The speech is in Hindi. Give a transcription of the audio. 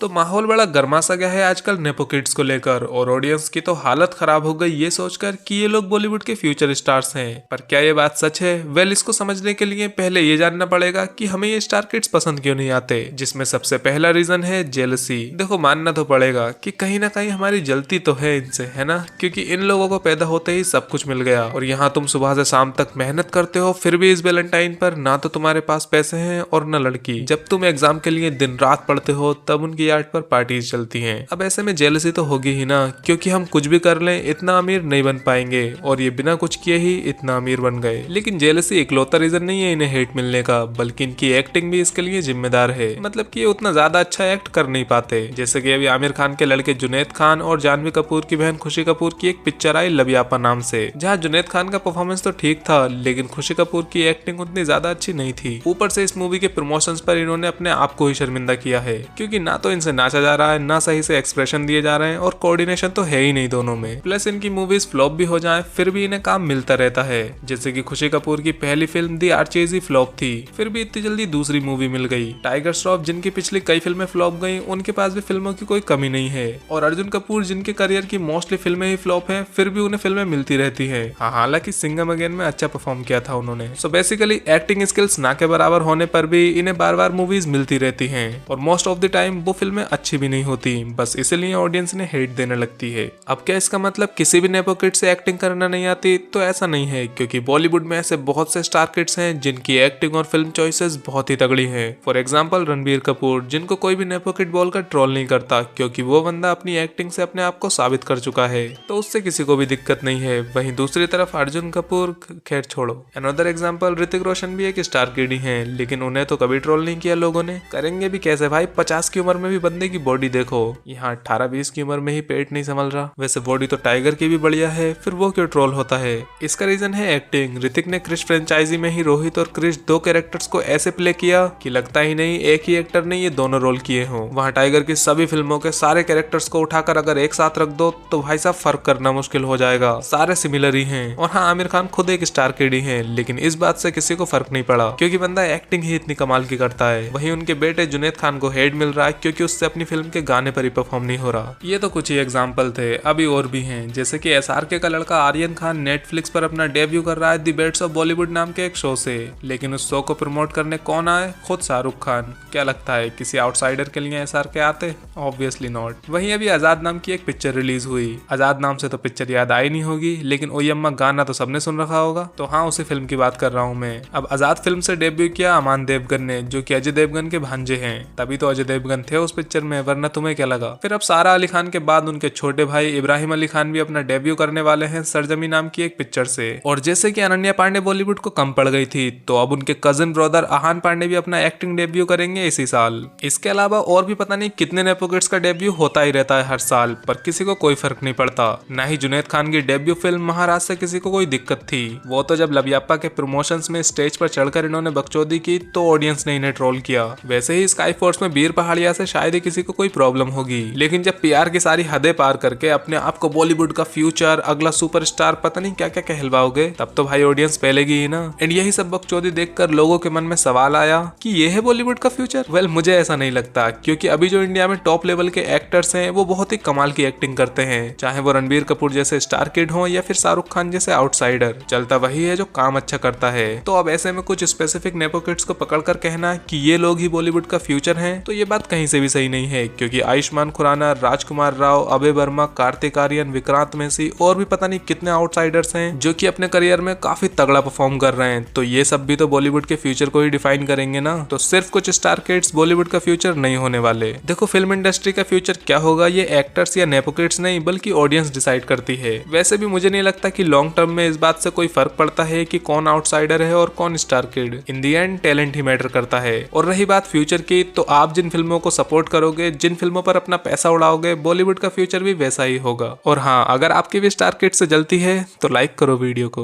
तो माहौल बड़ा गर्मा सा गया है आजकल नेपो किड्स को लेकर, और ऑडियंस की तो हालत खराब हो गई ये सोचकर कि ये लोग बॉलीवुड के फ्यूचर स्टार्स हैं। पर क्या ये बात सच है? वेल, इसको समझने के लिए पहले ये जानना पड़ेगा कि हमें ये स्टार किड्स पसंद क्यों नहीं आते, जिसमें सबसे पहला रीजन है जेलसी। देखो, मानना तो पड़ेगा कि कहीं ना कहीं हमारी जलती तो है इनसे, है ना? क्योंकि इन लोगों को पैदा होते ही सब कुछ मिल गया, और यहाँ तुम सुबह से शाम तक मेहनत करते हो, फिर भी इस वैलेंटाइन पर ना तो तुम्हारे पास पैसे हैं और न लड़की। जब तुम एग्जाम के लिए दिन रात पढ़ते हो तब उनकी यार्ड पर पार्टीज चलती हैं। अब ऐसे में जेलसी तो होगी ही ना, क्योंकि हम कुछ भी कर लें इतना अमीर नहीं बन पाएंगे, और ये बिना कुछ किए ही इतना अमीर बन गए। लेकिन जेलसी इकलौता रीजन नहीं है इन्हें हेट मिलने का, बल्कि इनकी एक्टिंग भी इसके लिए जिम्मेदार है। मतलब कि ये उतना ज्यादा अच्छा एक्ट कर नहीं पाते। जैसे कि अभी आमिर खान के लड़के जुनैद खान और जानवी कपूर की बहन खुशी कपूर की एक पिक्चर आई लबियापा नाम से, जहाँ जुनैद खान का परफॉर्मेंस तो ठीक था, लेकिन खुशी कपूर की एक्टिंग उतनी ज्यादा अच्छी नहीं थी। ऊपर से इस मूवी के प्रमोशंस पर इन्होंने अपने आप को ही शर्मिंदा किया है, क्योंकि ना तो इनसे नाचा जा रहा है, ना सही से एक्सप्रेशन दिए जा रहे हैं, और कोऑर्डिनेशन तो है ही नहीं दोनों में। प्लस इनकी मूवीज फ्लॉप भी हो जाएं फिर भी इन्हें काम मिलता रहता है। जैसे कि खुशी कपूर की पहली फिल्म दी आर्चीज फ्लॉप थी, फिर भी इतनी जल्दी दूसरी मूवी मिल गई। टाइगर श्रॉफ जिनकी पिछली कई फिल्में फ्लॉप गई, उनके पास भी फिल्मों की कोई कमी नहीं है। और अर्जुन कपूर जिनके करियर की मोस्टली फिल्में ही फ्लॉप है, फिर भी उन्हें फिल्में मिलती रहती है। हालांकि सिंघम अगेन में अच्छा परफॉर्म किया था उन्होंने। सो बेसिकली एक्टिंग स्किल्स ना के बराबर होने पर भी इन्हें बार बार मूवीज मिलती रहती हैं, और मोस्ट ऑफ द टाइम वो फिल्में अच्छी भी नहीं होती, बस इसलिए ऑडियंस ने हेट देने लगती है। अब क्या इसका मतलब किसी भी नेपो किड से एक्टिंग करना नहीं आती? तो ऐसा नहीं है, क्योंकि बॉलीवुड में ऐसे बहुत से स्टार किड्स हैं जिनकी एक्टिंग और फिल्म चॉइसेस बहुत ही तगड़ी है। फॉर एग्जाम्पल रणबीर कपूर, जिनको कोई भी नेपो किड बोलकर ट्रोल नहीं करता, क्योंकि वो बंदा अपनी एक्टिंग से अपने आप को साबित कर चुका है, तो उससे किसी को भी दिक्कत नहीं है। वहीं दूसरी तरफ अर्जुन कपूर, खैर छोड़ो। अनदर एग्जाम्पल ऋतिक रोशन भी एक स्टार किड ही है, लेकिन उन्हें तो कभी ट्रोल नहीं किया लोगों ने। करेंगे भी कैसे भाई? 50 की उम्र में भी बंदे की बॉडी देखो, यहाँ 18-20 की उम्र में ही पेट नहीं संभल रहा। वैसे बॉडी तो टाइगर की भी बढ़िया है, फिर वो क्यों ट्रोल होता है? इसका रीजन है एक्टिंग। ऋतिक ने क्रिश फ्रेंचाइजी में ही रोहित और क्रिश दो कैरेक्टर्स को ऐसे प्ले किया कि लगता ही नहीं एक ही एक्टर ने ये दोनों रोल किए हों। वहाँ टाइगर की सभी फिल्मों के सारे कैरेक्टर्स को उठाकर अगर एक साथ रख दो तो भाई साहब फर्क करना मुश्किल हो जाएगा, सारे सिमिलर ही हैं। और हाँ, आमिर खान खुद एक स्टार किड ही है, लेकिन इस बात से किसी को फर्क नहीं पड़ा, क्योंकि बंदा एक्टिंग ही इतनी कमाल की करता है। वहीं उनके बेटे जुनैद खान को हेट मिल रहा है क्योंकि उससे अपनी फिल्म के गाने पर ही परफॉर्म नहीं हो रहा। ये तो कुछ ही एग्जांपल थे, अभी और भी हैं। जैसे कि एसआरके का लड़का आर्यन खान नेटफ्लिक्स पर अपना डेब्यू कर रहा है दी बेट्स ऑफ बॉलीवुड नाम के एक शो से, लेकिन उस शो को प्रमोट करने कौन आए? खुद शाहरुख खान। क्या लगता है किसी आउटसाइडर के लिए एसआरके आते? Obviously not. वहीं अभी आजाद नाम की एक पिक्चर रिलीज हुई। आजाद नाम से तो पिक्चर याद आई नहीं होगी, लेकिन ओई अम्मा गाना तो सबने सुन रखा होगा। तो हाँ, उसी फिल्म की बात कर रहा हूँ मैं। अब आजाद फिल्म से डेब्यू किया अमान देवगन ने, जो कि अजय देवगन के भांजे हैं। तभी तो अजय देवगन थे उस पिक्चर में, वरना तुम्हें क्या लगा? फिर अब सारा अली खान के बाद उनके छोटे भाई इब्राहिम अली खान भी अपना डेब्यू करने वाले हैं सरजमी नाम की एक पिक्चर से। और जैसे कि अनन्या पांडे बॉलीवुड को कम पड़ गई थी, तो अब उनके कजिन ब्रदर आहान पांडे भी अपना एक्टिंग डेब्यू करेंगे इसी साल। इसके अलावा और भी पता नहीं कितने नेपो किड्स का डेब्यू होता ही रहता है हर साल, पर किसी को कोई फर्क नहीं पड़ता। ना ही जुनैद खान की डेब्यू फिल्म महाराज से किसी को कोई दिक्कत थी। वो तो जब लबियापा के प्रमोशंस में स्टेज पर चढ़कर इन्होंने बकचोदी की तो ऑडियंस ने इन्हें ट्रोल किया। वैसे ही स्काई फोर्स में वीर पहाड़िया से शायद ही किसी को कोई प्रॉब्लम होगी, लेकिन जब पीआर की सारी हदें पार करके अपने आप को बॉलीवुड का फ्यूचर, अगला सुपरस्टार, पता नहीं क्या क्या कहलवाओगे, तब तो भाई ऑडियंस फैलेगी ही ना। एंड यही सब बकचोदी देखकर लोगों के मन में सवाल आया कि ये है बॉलीवुड का फ्यूचर? वेल, मुझे ऐसा नहीं लगता, क्योंकि अभी जो इंडिया में टॉप लेवल के एक्टर्स हैं वो बहुत ही कमाल की एक्टिंग करते हैं, चाहे वो रणबीर कपूर जैसे स्टार किड हो या फिर शाहरुख खान जैसे आउटसाइडर। चलता वही है जो काम अच्छा करता है। तो अब ऐसे में कुछ स्पेसिफिक नेपो किड्स को पकड़कर कहना कि ये लोग ही बॉलीवुड का फ्यूचर हैं, तो ये बात कहीं से भी सही नहीं है, क्योंकि आयुष्मान खुराना, राजकुमार राव, अभय वर्मा, कार्तिक आर्यन, विक्रांत मैसी और भी पता नहीं कितने आउटसाइडर्स हैं जो कि अपने करियर में काफी तगड़ा परफॉर्म कर रहे हैं। तो ये सब भी तो बॉलीवुड के फ्यूचर को ही डिफाइन करेंगे ना। तो सिर्फ कुछ स्टार किड्स बॉलीवुड का फ्यूचर नहीं होने वाले। देखो, फिल्म इंडस्ट्री का फ्यूचर क्या होगा ये एक्टर्स या नेपो किड्स नहीं बल्कि ऑडियंस डिसाइड करती है। वैसे भी मुझे नहीं लगता कि लॉन्ग टर्म में इस बात से कोई फर्क पड़ता है कि कौन आउटसाइडर है और कौन star kid. In the and talent he matter करता है। और रही बात फ्यूचर की, तो आप जिन फिल्मों को सपोर्ट करोगे, जिन फिल्मों पर अपना पैसा उड़ाओगे, बॉलीवुड का फ्यूचर भी वैसा ही होगा। और हाँ, अगर आपकी भी स्टार किड से जलती है तो लाइक करो वीडियो को।